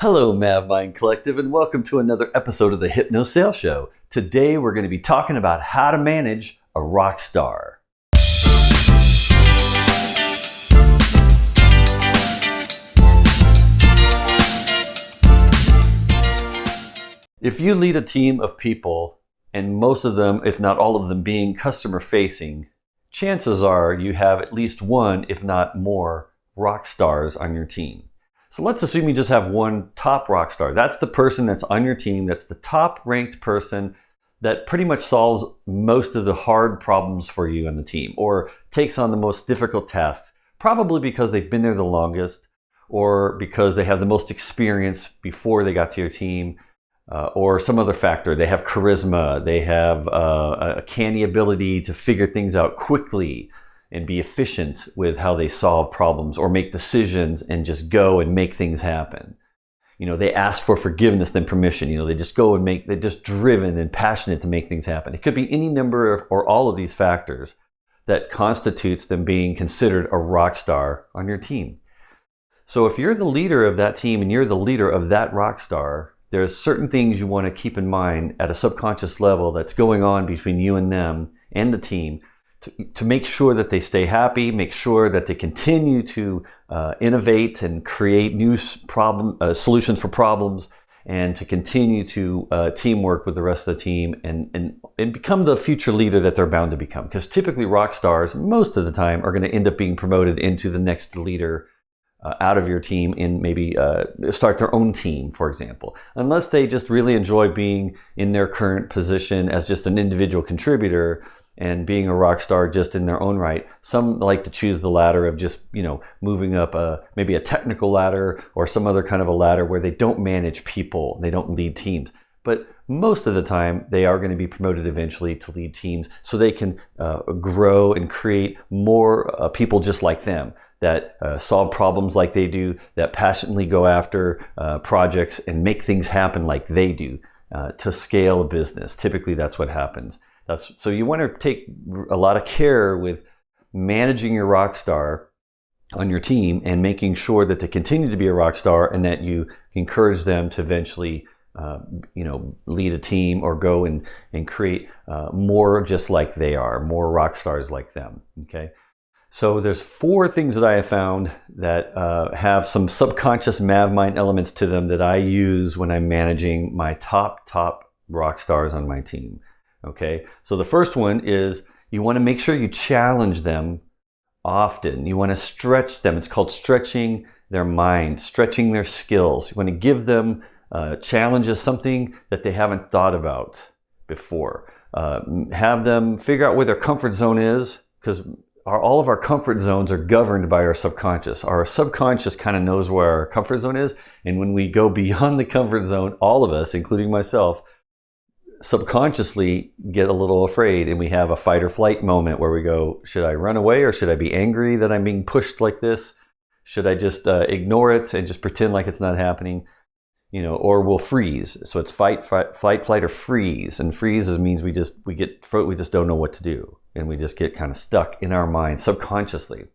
Hello, MavMind Collective, and welcome to another episode of the Hypnosales Show. Today, we're going to be talking about how to manage a rock star. If you lead a team of people, and most of them, if not all of them, being customer-facing, chances are you have at least one, if not more, rock stars on your team. So let's assume you just have one top rock star. That's the person that's on your team. That's the top ranked person that pretty much solves most of the hard problems for you on the team or takes on the most difficult tasks, probably because they've been there the longest or because they have the most experience before they got to your team or some other factor. They have charisma. They have a canny ability to figure things out quickly and be efficient with how they solve problems or make decisions and just go and make things happen. You know, they ask for forgiveness than permission. You know, they just go and they're just driven and passionate to make things happen. It could be any number of, or all of these factors that constitutes them being considered a rock star on your team. So if you're the leader of that team and you're the leader of that rock star, there's certain things you want to keep in mind at a subconscious level that's going on between you and them and the team to make sure that they stay happy, make sure that they continue to innovate and create new solutions for problems, and to continue to teamwork with the rest of the team and become the future leader that they're bound to become. Because typically rock stars, most of the time, are going to end up being promoted into the next leader out of your team and maybe start their own team, for example. Unless they just really enjoy being in their current position as just an individual contributor and being a rock star just in their own right. Some like to choose the ladder of just, moving up maybe a technical ladder or some other kind of a ladder where they don't manage people, they don't lead teams. But most of the time, they are going to be promoted eventually to lead teams so they can grow and create more people just like them that solve problems like they do, that passionately go after projects and make things happen like they do to scale a business. Typically, that's what happens. So you want to take a lot of care with managing your rock star on your team and making sure that they continue to be a rock star and that you encourage them to eventually lead a team or go and create more just like they are, more rock stars like them. Okay. So there's 4 things that I have found that have some subconscious MavMind elements to them that I use when I'm managing my top rock stars on my team. Okay, so the first one is you want to make sure you challenge them often. You want to stretch them. It's called stretching their mind, stretching their skills. You want to give them challenges, something that they haven't thought about before. Have them figure out where their comfort zone is, because all of our comfort zones are governed by our subconscious. Our subconscious kind of knows where our comfort zone is, and when we go beyond the comfort zone, all of us, including myself, subconsciously get a little afraid, and we have a fight or flight moment where we go, should I run away or should I be angry that I'm being pushed like this? Should I just ignore it and just pretend like it's not happening? Or we'll freeze. So it's flight, flight, or freeze. And freeze means we just don't know what to do, and we just get kind of stuck in our mind subconsciously.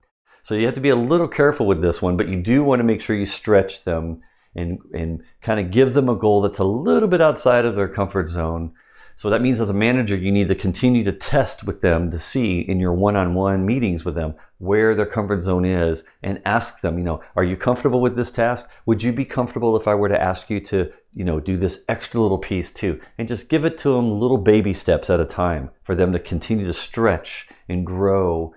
So you have to be a little careful with this one, but you do want to make sure you stretch them and kind of give them a goal that's a little bit outside of their comfort zone. So that means as a manager, you need to continue to test with them to see in your one-on-one meetings with them where their comfort zone is and ask them, are you comfortable with this task? Would you be comfortable if I were to ask you to, do this extra little piece too? And just give it to them little baby steps at a time for them to continue to stretch and grow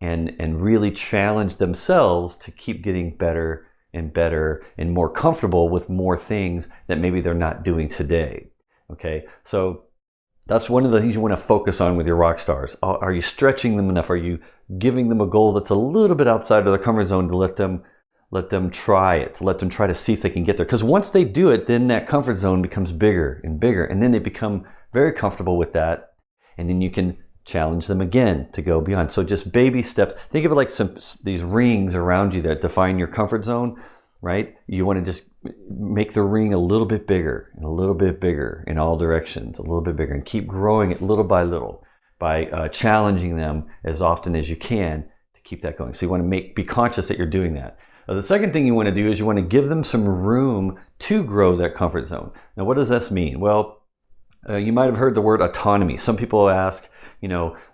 and really challenge themselves to keep getting better and better and more comfortable with more things that maybe they're not doing today. Okay, so that's one of the things you want to focus on with your rock stars. Are you stretching them enough? Are you giving them a goal that's a little bit outside of their comfort zone to let them try it, to let them try to see if they can get there? Because once they do it, then that comfort zone becomes bigger and bigger, and then they become very comfortable with that, and then you can challenge them again to go beyond. So just baby steps. Think of it like these rings around you that define your comfort zone, right? You want to just make the ring a little bit bigger and a little bit bigger in all directions, a little bit bigger, and keep growing it little by little by challenging them as often as you can to keep that going. So you want to be conscious that you're doing that. The second thing you want to do is you want to give them some room to grow that comfort zone. Now, what does this mean? Well, you might have heard the word autonomy. Some people ask,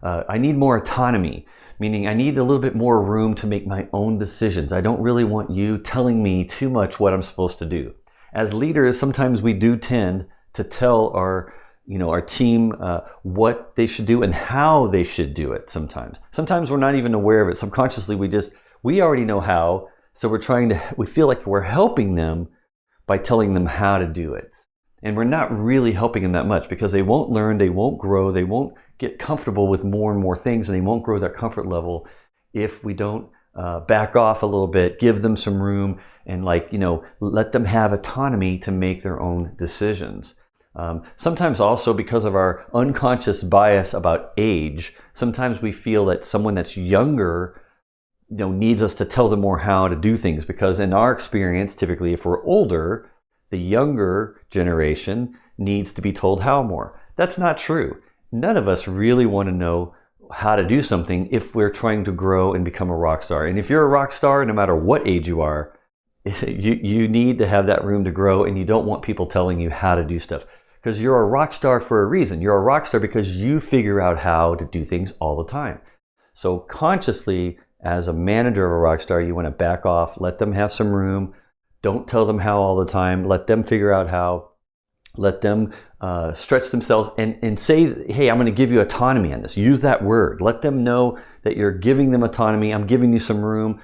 I need more autonomy, meaning I need a little bit more room to make my own decisions. I don't really want you telling me too much what I'm supposed to do. As leaders, sometimes we do tend to tell our team what they should do and how they should do it sometimes. Sometimes we're not even aware of it. Subconsciously, we already know how, so we feel like we're helping them by telling them how to do it. And we're not really helping them that much because they won't learn, they won't grow, they won't get comfortable with more and more things, and they won't grow their comfort level if we don't back off a little bit, give them some room, and let them have autonomy to make their own decisions. Sometimes also because of our unconscious bias about age, sometimes we feel that someone that's younger needs us to tell them more how to do things, because in our experience, typically if we're older, the younger generation needs to be told how more. That's not true. None of us really want to know how to do something if we're trying to grow and become a rock star. And if you're a rock star, no matter what age you are, you need to have that room to grow, and you don't want people telling you how to do stuff. Because you're a rock star for a reason. You're a rock star because you figure out how to do things all the time. So consciously, as a manager of a rock star, you want to back off, let them have some room. Don't tell them how all the time. Let them figure out how. Let them stretch themselves and say, hey, I'm going to give you autonomy on this. Use that word. Let them know that you're giving them autonomy. I'm giving you some room.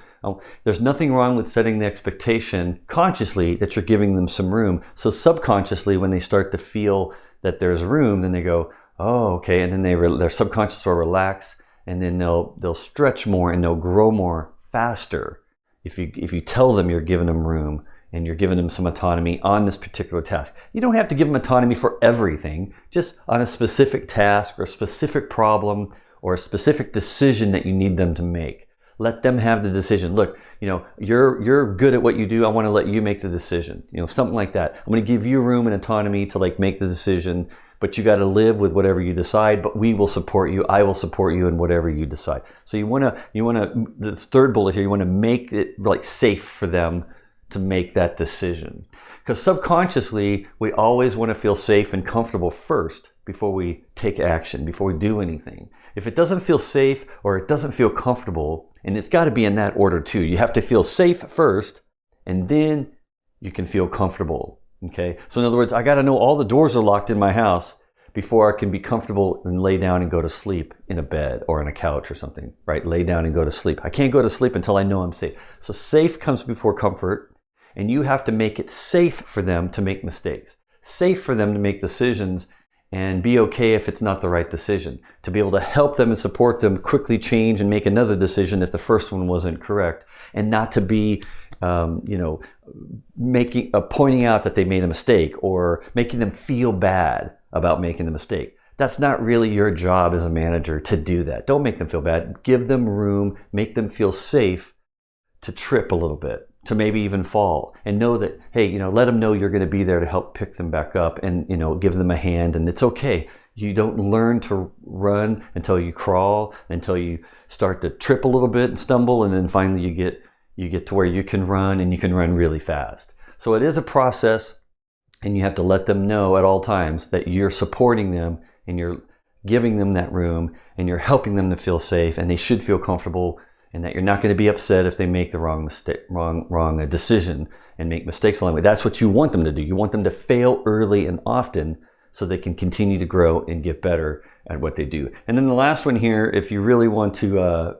There's nothing wrong with setting the expectation consciously that you're giving them some room. So subconsciously, when they start to feel that there's room, then they go, oh, okay. And then their subconscious will relax, and then they'll stretch more and they'll grow more faster. If you tell them you're giving them room and you're giving them some autonomy on this particular task. You don't have to give them autonomy for everything, just on a specific task or a specific problem or a specific decision that you need them to make. Let them have the decision. Look, you're good at what you do. I want to let you make the decision. Something like that. I'm going to give you room and autonomy to make the decision, but you got to live with whatever you decide, but we will support you. I will support you in whatever you decide. So you want to, this third bullet here, you want to make it safe for them to make that decision. Because subconsciously, we always want to feel safe and comfortable first before we take action, before we do anything. If it doesn't feel safe or it doesn't feel comfortable, and it's got to be in that order too. You have to feel safe first, and then you can feel comfortable. Okay? So in other words, I got to know all the doors are locked in my house before I can be comfortable and lay down and go to sleep in a bed or on a couch or something, right? Lay down and go to sleep. I can't go to sleep until I know I'm safe. So safe comes before comfort. And you have to make it safe for them to make mistakes, safe for them to make decisions, and be okay if it's not the right decision, to be able to help them and support them quickly change and make another decision if the first one wasn't correct, and not to be pointing out that they made a mistake or making them feel bad about making a mistake. That's not really your job as a manager to do that. Don't make them feel bad. Give them room, make them feel safe to trip a little bit, to maybe even fall, and know that, hey, let them know you're going to be there to help pick them back up and, give them a hand. And it's okay. You don't learn to run until you crawl, until you start to trip a little bit and stumble. And then finally you get to where you can run, and you can run really fast. So it is a process, and you have to let them know at all times that you're supporting them and you're giving them that room and you're helping them to feel safe, and they should feel comfortable, and that you're not going to be upset if they make the wrong decision and make mistakes along the way. That's what you want them to do. You want them to fail early and often so they can continue to grow and get better at what they do. And then the last one here, if you really want to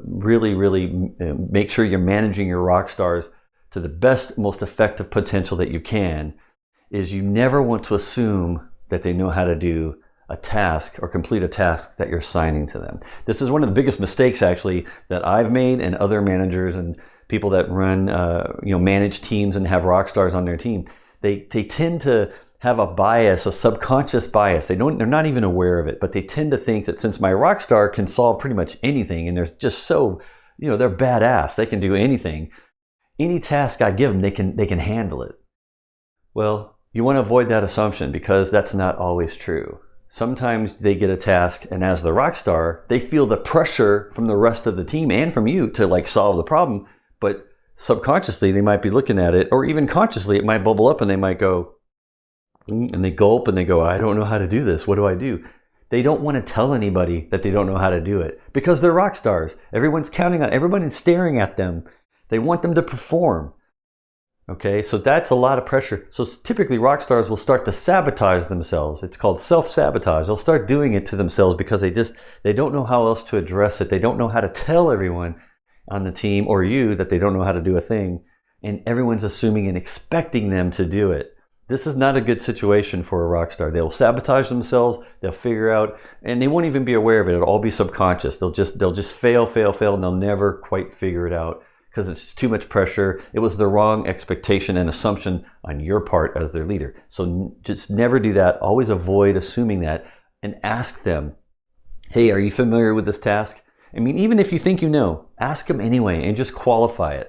really make sure you're managing your rock stars to the best, most effective potential that you can, is you never want to assume that they know how to do a task or complete a task that you're assigning to them. This is one of the biggest mistakes actually that I've made, and other managers and people that run manage teams and have rock stars on their team. They tend to have a bias, a subconscious bias. They're not even aware of it, but they tend to think that since my rock star can solve pretty much anything, and they're just so, they're badass, they can do anything. Any task I give them, they can handle it. Well, you want to avoid that assumption, because that's not always true. Sometimes they get a task, and as the rock star, they feel the pressure from the rest of the team and from you to solve the problem, but subconsciously they might be looking at it, or even consciously it might bubble up and they might go, and they gulp and they go, I don't know how to do this. What do I do? They don't want to tell anybody that they don't know how to do it because they're rock stars. Everyone's counting on, everybody's staring at them. They want them to perform. Okay, so that's a lot of pressure. So typically rock stars will start to sabotage themselves. It's called self-sabotage. They'll start doing it to themselves because they don't know how else to address it. They don't know how to tell everyone on the team or you that they don't know how to do a thing. And everyone's assuming and expecting them to do it. This is not a good situation for a rock star. They'll sabotage themselves. They'll figure out, and they won't even be aware of it. It'll all be subconscious. They'll just fail, and they'll never quite figure it out because it's too much pressure. It was the wrong expectation and assumption on your part as their leader. So just never do that. Always avoid assuming that and ask them, hey, are you familiar with this task? I mean, even if you think you know, ask them anyway and just qualify it.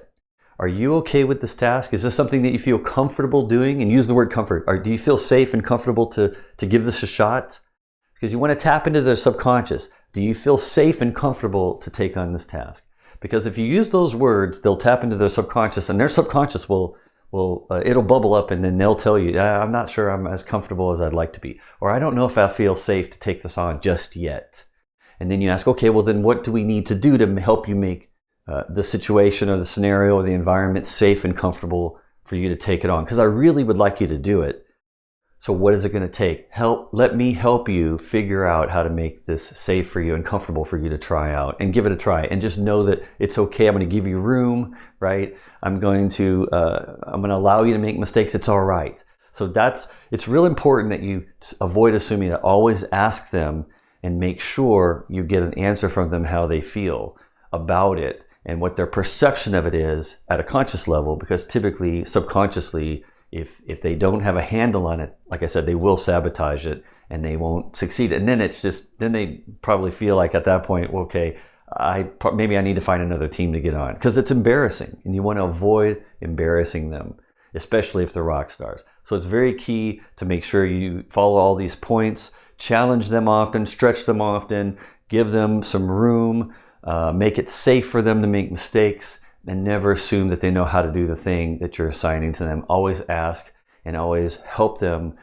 Are you okay with this task? Is this something that you feel comfortable doing? And use the word comfort. Or do you feel safe and comfortable to give this a shot? Because you want to tap into their subconscious. Do you feel safe and comfortable to take on this task? Because if you use those words, they'll tap into their subconscious, and their subconscious it'll bubble up, and then they'll tell you, I'm not sure I'm as comfortable as I'd like to be. Or I don't know if I feel safe to take this on just yet. And then you ask, okay, well then what do we need to do to help you make the situation or the scenario or the environment safe and comfortable for you to take it on? Because I really would like you to do it. So what is it going to take? Let me help you figure out how to make this safe for you and comfortable for you to try out, and give it a try. And just know that it's okay. I'm going to give you room, right? I'm going to allow you to make mistakes. It's all right. So it's real important that you avoid assuming that. Always ask them and make sure you get an answer from them how they feel about it and what their perception of it is at a conscious level, because typically, subconsciously, if they don't have a handle on it, like I said, they will sabotage it and they won't succeed. And then then they probably feel like at that point, well, okay, maybe I need to find another team to get on, because it's embarrassing and you want to avoid embarrassing them, especially if they're rock stars. So it's very key to make sure you follow all these points, challenge them often, stretch them often, give them some room, make it safe for them to make mistakes, and never assume that they know how to do the thing that you're assigning to them. Always ask and always help them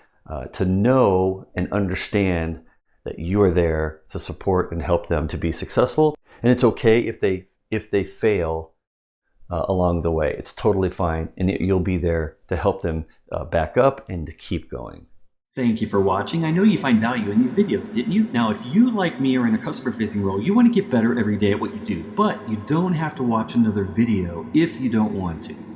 to know and understand that you are there to support and help them to be successful. And it's okay if they fail along the way. It's totally fine, and you'll be there to help them back up and to keep going. Thank you for watching. I know you find value in these videos, didn't you? Now, if you, like me, are in a customer-facing role, you want to get better every day at what you do, but you don't have to watch another video if you don't want to.